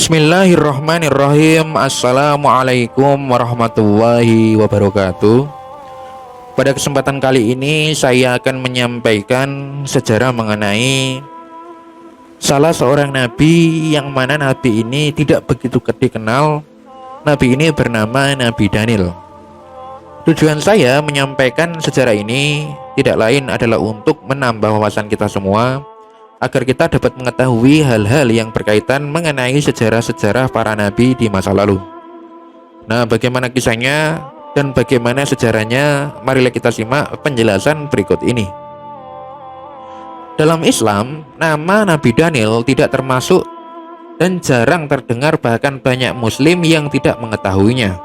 Bismillahirrahmanirrahim. Assalamualaikum warahmatullahi wabarakatuh. Pada kesempatan kali ini saya akan menyampaikan sejarah mengenai salah seorang nabi yang mana nabi ini tidak begitu dikenal. Nabi ini bernama Nabi Daniel. Tujuan saya menyampaikan sejarah ini tidak lain adalah untuk menambah wawasan kita semua, agar kita dapat mengetahui hal-hal yang berkaitan mengenai sejarah-sejarah para nabi di masa lalu. Nah, bagaimana kisahnya dan bagaimana sejarahnya? Marilah kita simak penjelasan berikut ini. Dalam Islam, nama Nabi Daniel tidak termasuk dan jarang terdengar, bahkan banyak muslim yang tidak mengetahuinya.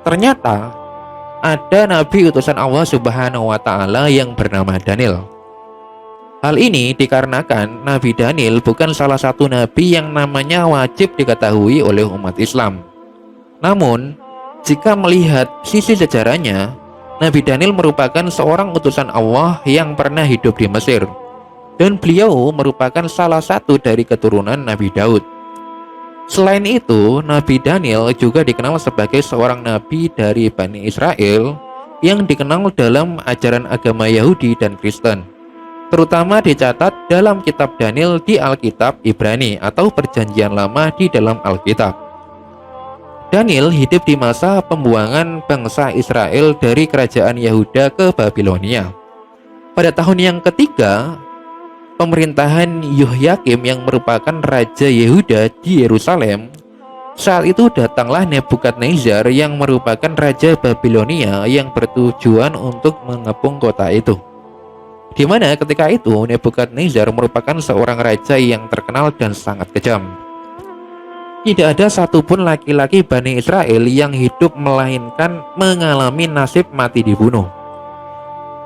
Ternyata ada nabi utusan Allah Subhanahu wa taala yang bernama Daniel. Hal ini dikarenakan Nabi Daniel bukan salah satu nabi yang namanya wajib diketahui oleh umat Islam. Namun, jika melihat sisi sejarahnya, Nabi Daniel merupakan seorang utusan Allah yang pernah hidup di Mesir, dan beliau merupakan salah satu dari keturunan Nabi Daud. Selain itu, Nabi Daniel juga dikenal sebagai seorang nabi dari Bani Israel yang dikenal dalam ajaran agama Yahudi dan Kristen, terutama dicatat dalam kitab Daniel di Alkitab Ibrani atau Perjanjian Lama di dalam Alkitab. Daniel hidup di masa pembuangan bangsa Israel dari kerajaan Yehuda ke Babilonia. Pada tahun yang ketiga pemerintahan Yoyakim yang merupakan raja Yehuda di Yerusalem, saat itu datanglah Nebukadnezar yang merupakan raja Babilonia yang bertujuan untuk mengepung kota itu. Di mana ketika itu Nebukadnezar merupakan seorang raja yang terkenal dan sangat kejam. Tidak ada satupun laki-laki Bani Israel yang hidup melainkan mengalami nasib mati dibunuh.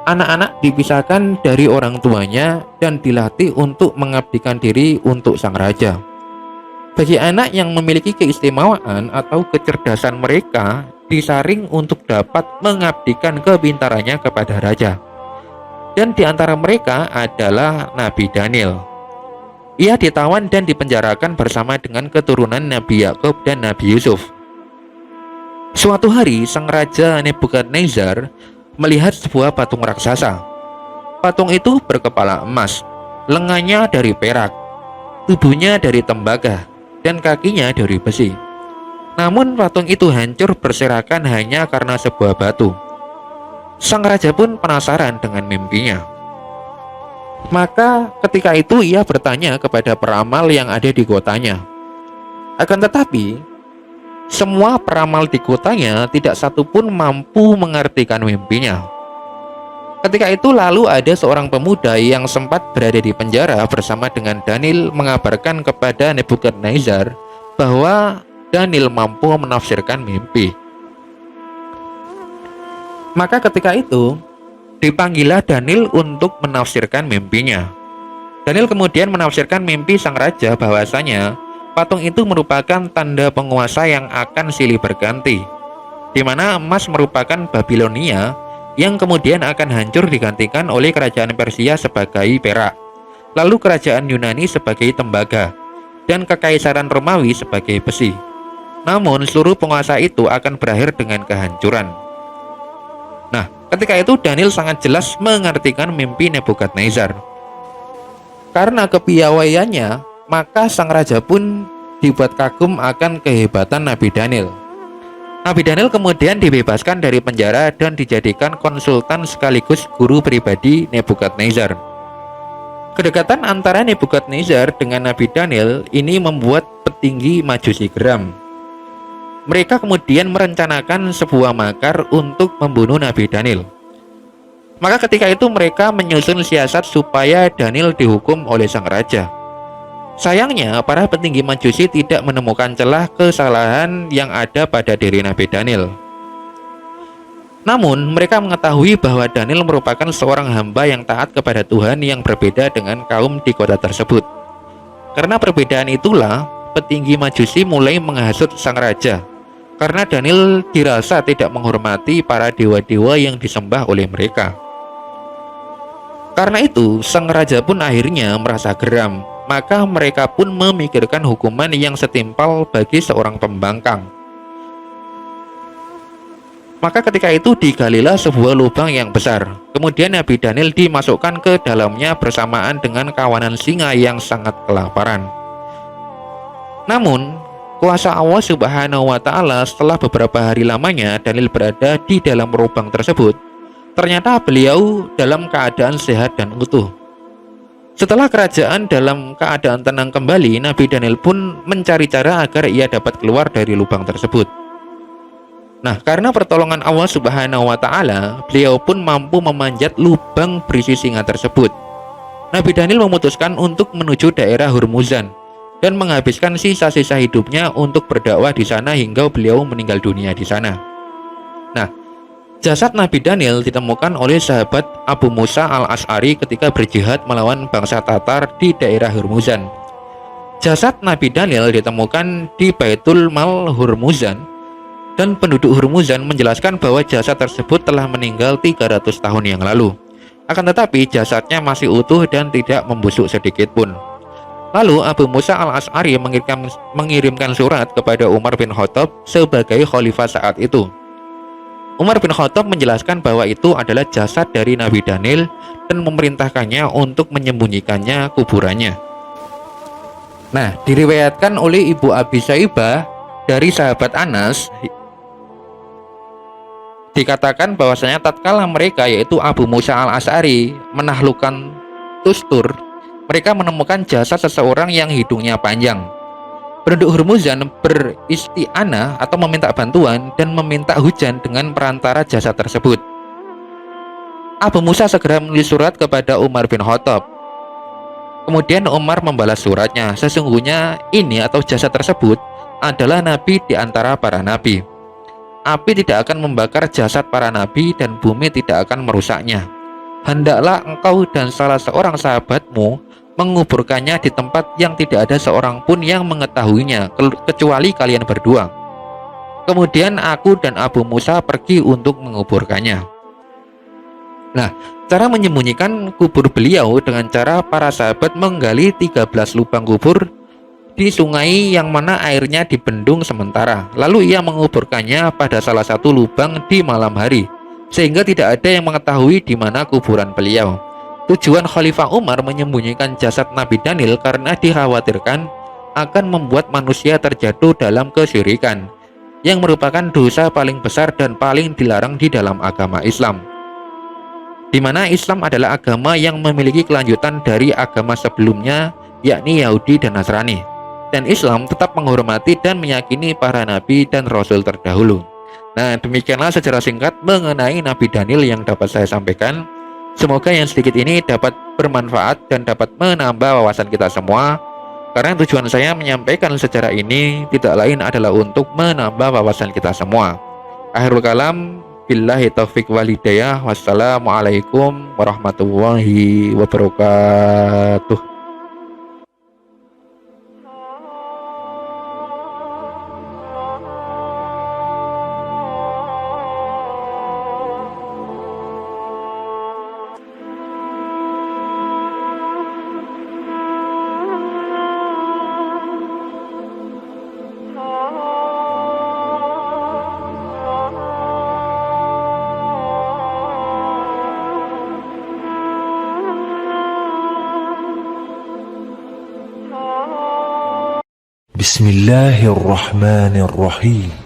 Anak-anak dipisahkan dari orang tuanya dan dilatih untuk mengabdikan diri untuk sang raja. Bagi anak yang memiliki keistimewaan atau kecerdasan, mereka disaring untuk dapat mengabdikan kepintarannya kepada raja. Dan di antara mereka adalah Nabi Daniel. Ia ditawan dan dipenjarakan bersama dengan keturunan Nabi Yakub dan Nabi Yusuf. Suatu hari, sang raja Nebukadnezar melihat sebuah patung raksasa. Patung itu berkepala emas, lengannya dari perak, tubuhnya dari tembaga, dan kakinya dari besi. Namun patung itu hancur berserakan hanya karena sebuah batu. Sang raja pun penasaran dengan mimpinya. Maka ketika itu ia bertanya kepada peramal yang ada di kotanya. Akan tetapi, semua peramal di kotanya tidak satupun mampu mengartikan mimpinya. Ketika itu lalu ada seorang pemuda yang sempat berada di penjara bersama dengan Daniel mengabarkan kepada Nebukadnezar bahwa Daniel mampu menafsirkan mimpi. Maka ketika itu dipanggillah Daniel untuk menafsirkan mimpinya. Daniel kemudian menafsirkan mimpi sang raja bahwasanya patung itu merupakan tanda penguasa yang akan silih berganti, di mana emas merupakan Babilonia yang kemudian akan hancur digantikan oleh kerajaan Persia sebagai perak, lalu kerajaan Yunani sebagai tembaga, dan kekaisaran Romawi sebagai besi. Namun seluruh penguasa itu akan berakhir dengan kehancuran. Nah, ketika itu Daniel sangat jelas mengartikan mimpi Nebukadnezar. Karena kepiawaiannya, maka sang raja pun dibuat kagum akan kehebatan Nabi Daniel. Nabi Daniel kemudian dibebaskan dari penjara dan dijadikan konsultan sekaligus guru pribadi Nebukadnezar. Kedekatan antara Nebukadnezar dengan Nabi Daniel ini membuat petinggi Majusi geram. Mereka kemudian merencanakan sebuah makar untuk membunuh Nabi Daniel. Maka ketika itu mereka menyusun siasat supaya Daniel dihukum oleh sang raja. Sayangnya para petinggi Majusi tidak menemukan celah kesalahan yang ada pada diri Nabi Daniel. Namun mereka mengetahui bahwa Daniel merupakan seorang hamba yang taat kepada Tuhan yang berbeda dengan kaum di kota tersebut. Karena perbedaan itulah petinggi Majusi mulai menghasut sang raja, karena Daniel dirasa tidak menghormati para dewa-dewa yang disembah oleh mereka. Karena itu, sang raja pun akhirnya merasa geram maka mereka pun memikirkan hukuman yang setimpal bagi seorang pembangkang. Maka ketika itu digalilah sebuah lubang yang besar. Kemudian Nabi Daniel dimasukkan ke dalamnya bersamaan dengan kawanan singa yang sangat kelaparan. Namun, kuasa Allah Subhanahu wa Ta'ala, setelah beberapa hari lamanya Daniel berada di dalam lubang tersebut, ternyata beliau dalam keadaan sehat dan utuh. Setelah kerajaan dalam keadaan tenang kembali, Nabi Daniel pun mencari cara agar ia dapat keluar dari lubang tersebut. Nah, karena pertolongan Allah Subhanahu wa Ta'ala, beliau pun mampu memanjat lubang berisi singa tersebut. Nabi Daniel memutuskan untuk menuju daerah Hurmuzan dan menghabiskan sisa-sisa hidupnya untuk berdakwah di sana hingga beliau meninggal dunia di sana. Nah, jasad Nabi Daniel ditemukan oleh sahabat Abu Musa al-Ash'ari ketika berjihad melawan bangsa Tatar di daerah Hurmuzan. Jasad Nabi Daniel ditemukan di Baitul Mal Hurmuzan, dan penduduk Hurmuzan menjelaskan bahwa jasad tersebut telah meninggal 300 tahun yang lalu. Akan tetapi jasadnya masih utuh dan tidak membusuk sedikit pun. Lalu Abu Musa al-Ash'ari mengirimkan surat kepada Umar bin Khattab sebagai khalifah saat itu. Umar bin Khattab menjelaskan bahwa itu adalah jasad dari Nabi Daniel dan memerintahkannya untuk menyembunyikannya kuburannya. Nah, diriwayatkan oleh Ibu Abi Syaibah dari sahabat Anas, dikatakan bahwasanya tatkala mereka, yaitu Abu Musa al-Ash'ari, menaklukkan Tustur, mereka menemukan jasad seseorang yang hidungnya panjang. Penduduk Hurmuzan beristi'anah atau meminta bantuan dan meminta hujan dengan perantara jasad tersebut. Abu Musa segera menulis surat kepada Umar bin Khattab. Kemudian Umar membalas suratnya, sesungguhnya ini atau jasad tersebut adalah nabi di antara para nabi. Api tidak akan membakar jasad para nabi dan bumi tidak akan merusaknya. Hendaklah engkau dan salah seorang sahabatmu menguburkannya di tempat yang tidak ada seorang pun yang mengetahuinya kecuali kalian berdua. Kemudian aku dan Abu Musa pergi untuk menguburkannya. Nah, cara menyembunyikan kubur beliau dengan cara para sahabat menggali 13 lubang kubur di sungai yang mana airnya dibendung sementara. Lalu ia menguburkannya pada salah satu lubang di malam hari, sehingga tidak ada yang mengetahui di mana kuburan beliau. Tujuan Khalifah Umar menyembunyikan jasad Nabi Daniel karena dikhawatirkan akan membuat manusia terjatuh dalam kesyirikan, yang merupakan dosa paling besar dan paling dilarang di dalam agama Islam, di mana Islam adalah agama yang memiliki kelanjutan dari agama sebelumnya, yakni Yahudi dan Nasrani. Dan Islam tetap menghormati dan meyakini para nabi dan rasul terdahulu. Nah, demikianlah secara singkat mengenai Nabi Daniel yang dapat saya sampaikan. Semoga yang sedikit ini dapat bermanfaat dan dapat menambah wawasan kita semua. Karena tujuan saya menyampaikan secara ini tidak lain adalah untuk menambah wawasan kita semua. Akhirul kalam, billahi taufik walhidayah. Wassalamualaikum warahmatullahi wabarakatuh. بسم الله الرحمن الرحيم